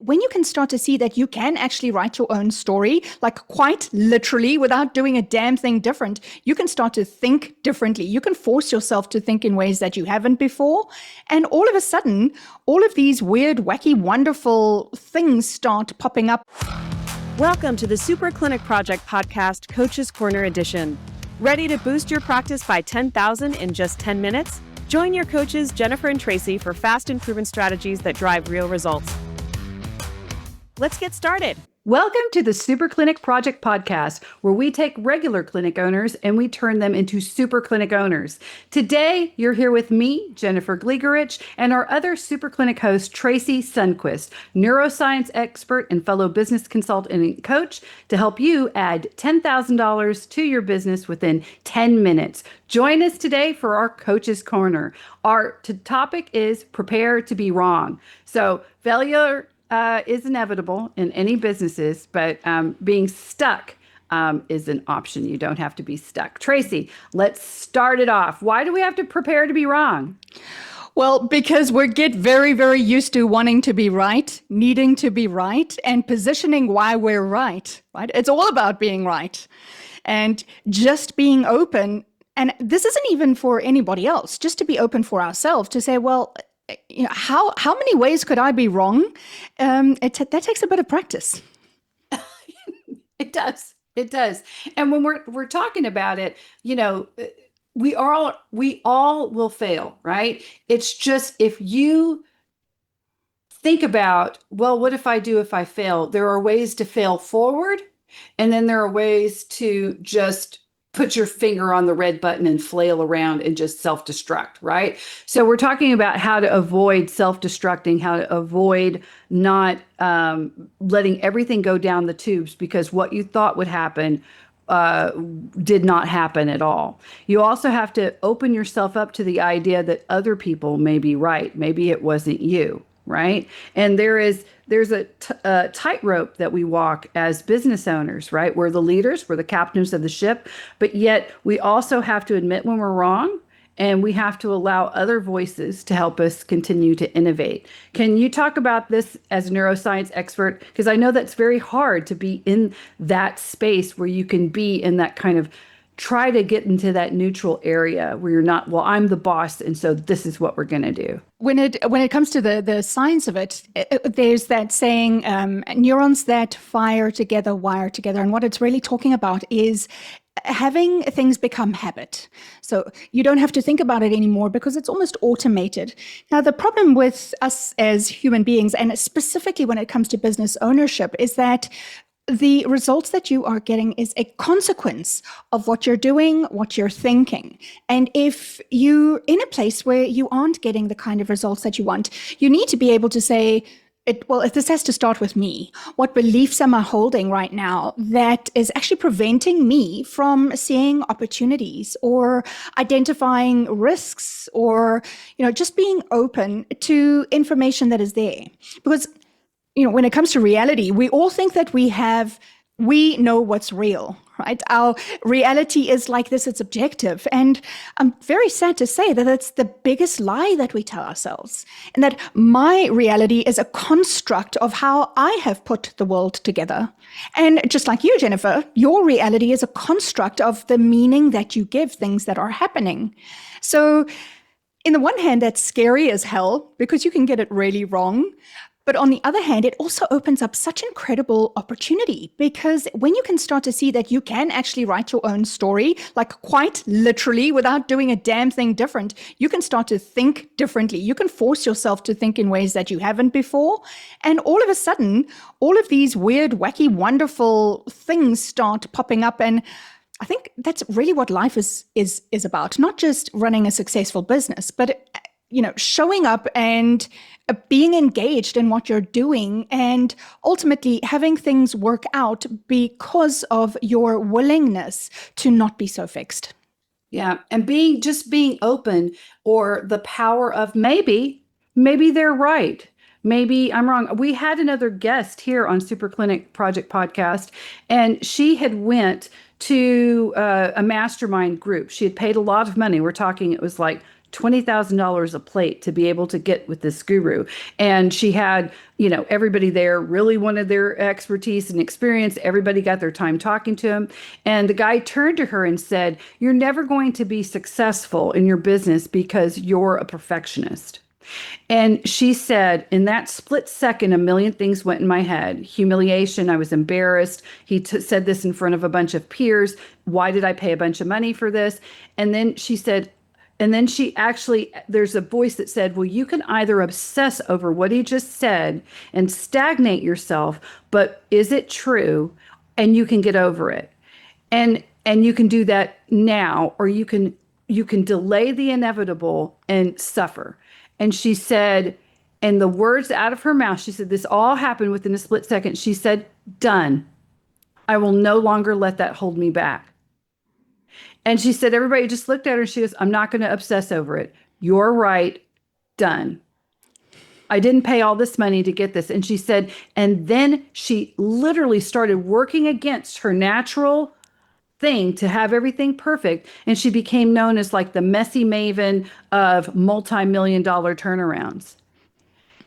When you can start to see that you can actually write your own story, like quite literally without doing a damn thing different, you can start to think differently. You can force yourself to think in ways that you haven't before. And all of a sudden, all of these weird, wacky, wonderful things start popping up. Welcome to the Super Clinic Project Podcast, Coach's Corner Edition. Ready to boost your practice by 10,000 in just 10 minutes? Join your coaches, Jennifer and Tracey, for fast improvement strategies that drive real results. Let's get started. Welcome to the Super Clinic Project Podcast, where we take regular clinic owners and we turn them into super clinic owners. Today, you're here with me, Jennifer Glegerich, and our other Super Clinic host, Tracey Sundquist, neuroscience expert and fellow business consultant and coach, to help you add $10,000 to your business within 10 minutes. Join us today for our Coach's Corner. Our topic is prepare to be wrong. So failure is inevitable in any businesses, but being stuck is an option. You don't have to be stuck. Tracey, let's start it off. Why do we have to prepare to be wrong? Well, because we get very, very used to wanting to be right, needing to be right, and positioning why we're right? It's all about being right and just being open. And this isn't even for anybody else, just to be open for ourselves, to say, well, you know, how many ways could I be wrong? That takes a bit of practice. It does. It does. And when we're talking about it, you know, we all will fail, right? It's just if you think about, well, what if I fail? There are ways to fail forward, and then there are ways to just put your finger on the red button and flail around and just self-destruct, right? So we're talking about how to avoid self-destructing, how to avoid not letting everything go down the tubes because what you thought would happen did not happen at all. You also have to open yourself up to the idea that other people may be right. Maybe it wasn't you, right? And there's a tightrope that we walk as business owners, right? We're the leaders, we're the captains of the ship, but yet we also have to admit when we're wrong, and we have to allow other voices to help us continue to innovate. Can you talk about this as a neuroscience expert? Because I know that's very hard to be in that space where you can be in that kind of try to get into that neutral area where you're not, well, I'm the boss, and so this is what we're going to do. When it comes to the science of it, there's that saying, neurons that fire together, wire together. And what it's really talking about is having things become habit. So you don't have to think about it anymore because it's almost automated. Now, the problem with us as human beings, and specifically when it comes to business ownership, is that the results that you are getting is a consequence of what you're doing, what you're thinking. And if you're in a place where you aren't getting the kind of results that you want, you need to be able to say, if this has to start with me, what beliefs am I holding right now that is actually preventing me from seeing opportunities or identifying risks or, just being open to information that is there? Because when it comes to reality, we all think that we know what's real, right? Our reality is like this, it's objective. And I'm very sad to say that it's the biggest lie that we tell ourselves. And that my reality is a construct of how I have put the world together. And just like you, Jennifer, your reality is a construct of the meaning that you give things that are happening. So in the one hand, that's scary as hell because you can get it really wrong. But on the other hand, it also opens up such incredible opportunity because when you can start to see that you can actually write your own story, like quite literally without doing a damn thing different, you can start to think differently. You can force yourself to think in ways that you haven't before. And all of a sudden, all of these weird, wacky, wonderful things start popping up. And I think that's really what life is about, not just running a successful business, but showing up and being engaged in what you're doing and ultimately having things work out because of your willingness to not be so fixed. Yeah. And being open, or the power of maybe they're right. Maybe I'm wrong. We had another guest here on Super Clinic Project Podcast, and she had went to a mastermind group. She had paid a lot of money. We're talking, it was like $20,000 a plate to be able to get with this guru. And she had, everybody there really wanted their expertise and experience. Everybody got their time talking to him. And the guy turned to her and said, "You're never going to be successful in your business because you're a perfectionist." And she said, in that split second, a million things went in my head. Humiliation. I was embarrassed. He said this in front of a bunch of peers. Why did I pay a bunch of money for this? And then she said, and then she actually, there's a voice that said, well, you can either obsess over what he just said and stagnate yourself, but is it true? And you can get over it. And you can do that now, or you can delay the inevitable and suffer. And she said, and the words out of her mouth, she said, this all happened within a split second. She said, "Done. I will no longer let that hold me back." And she said, everybody just looked at her. She goes, "I'm not going to obsess over it. You're right. Done. I didn't pay all this money to get this." And she said, and then she literally started working against her natural thing to have everything perfect. And she became known as like the messy maven of multi-million dollar turnarounds.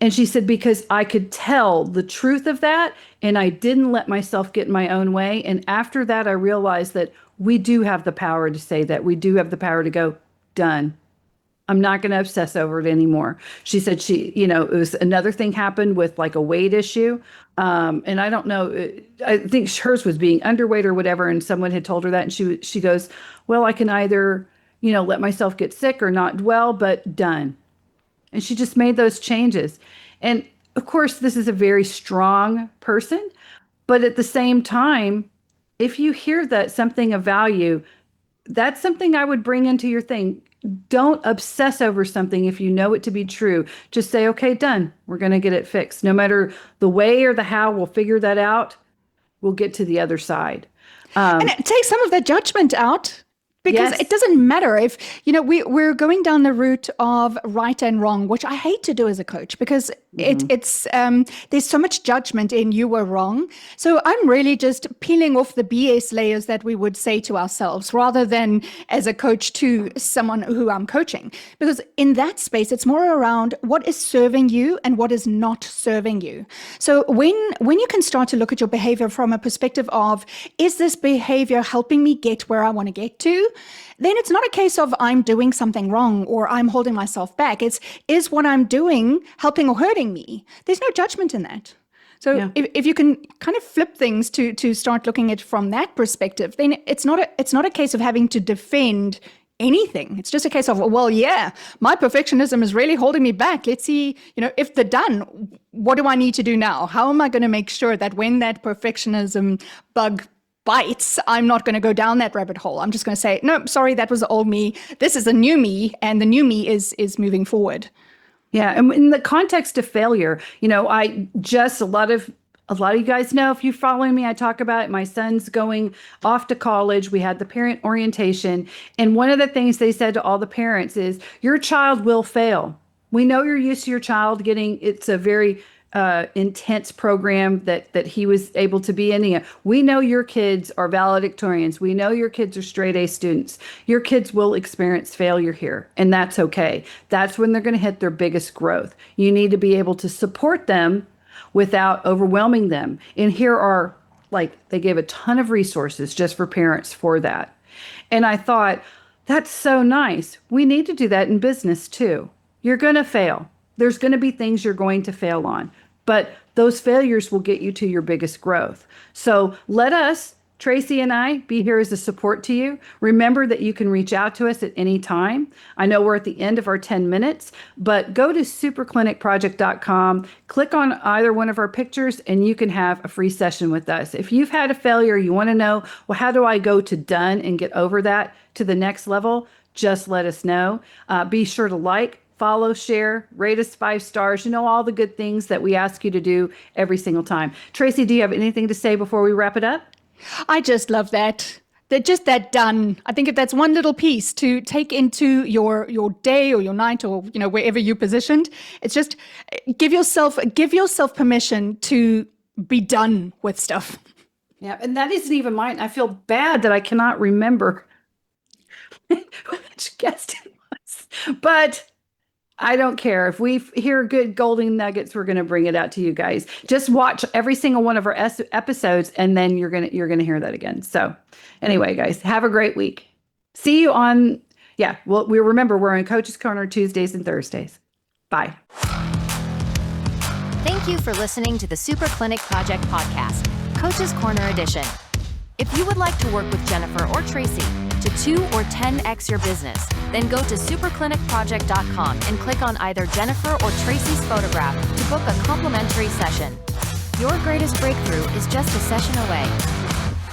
And she said, because I could tell the truth of that and I didn't let myself get in my own way. And after that, I realized that we do have the power to say that. We do have the power to go, "Done. I'm not going to obsess over it anymore." She said it was another thing happened with like a weight issue. And I don't know, I think hers was being underweight or whatever. And someone had told her that. And she goes, "Well, I can either, let myself get sick or not dwell, but done." And she just made those changes. And of course, this is a very strong person. But at the same time, if you hear that something of value, that's something I would bring into your thing. Don't obsess over something if you know it to be true. Just say, "Okay, done. We're going to get it fixed. No matter the way or the how, we'll figure that out. We'll get to the other side." And it takes some of the judgment out. Because Yes. it doesn't matter if, we're going down the route of right and wrong, which I hate to do as a coach because it's there's so much judgment in "you were wrong." So I'm really just peeling off the BS layers that we would say to ourselves rather than as a coach to someone who I'm coaching. Because in that space, it's more around what is serving you and what is not serving you. So when you can start to look at your behavior from a perspective of, is this behavior helping me get where I want to get to? Then it's not a case of I'm doing something wrong or I'm holding myself back. Is what I'm doing helping or hurting me? There's no judgment in that. So Yeah. if you can kind of flip things to start looking at it from that perspective, then it's not a case of having to defend anything. It's just a case of, well, yeah, my perfectionism is really holding me back. Let's see, if they're done, what do I need to do now? How am I going to make sure that when that perfectionism bug bites, I'm not going to go down that rabbit hole. I'm just going to say, "No, sorry, that was the old me. This is a new me, and the new me is moving forward." Yeah, and in the context of failure, I just a lot of you guys know, if you follow me, I talk about it. My son's going off to college. We had the parent orientation, and one of the things they said to all the parents is, "Your child will fail. We know you're used to your child getting." It's a very intense program that he was able to be in. We know your kids are valedictorians. We know your kids are straight A students. Your kids will experience failure here, and that's okay. That's when they're going to hit their biggest growth. You need to be able to support them without overwhelming them. And here are, they gave a ton of resources just for parents for that. And I thought, that's so nice. We need to do that in business too. You're going to fail. There's going to be things you're going to fail on, but those failures will get you to your biggest growth. So let us, Tracey and I, be here as a support to you. Remember that you can reach out to us at any time. I know we're at the end of our 10 minutes, but go to superclinicproject.com, click on either one of our pictures, and you can have a free session with us. If you've had a failure, you want to know, well, how do I go to done and get over that to the next level? Just let us know. Be sure to follow, share, rate us 5 stars. All the good things that we ask you to do every single time. Tracey, do you have anything to say before we wrap it up? I just love that. Just that done. I think if that's one little piece to take into your day or your night or wherever you're positioned, it's just give yourself permission to be done with stuff. Yeah, and that isn't even mine. I feel bad that I cannot remember which guest it was. But I don't care. If we hear good golden nuggets, we're going to bring it out to you guys. Just watch every single one of our episodes, and then you're gonna hear that again. So, anyway, guys, have a great week. See you on. Yeah, well, remember we're in Coach's Corner Tuesdays and Thursdays. Bye. Thank you for listening to the Super Clinic Project podcast, Coach's Corner edition. If you would like to work with Jennifer or Tracey to 2 or 10x your business, then go to superclinicproject.com and click on either Jennifer or Tracey's photograph to book a complimentary session. Your greatest breakthrough is just a session away.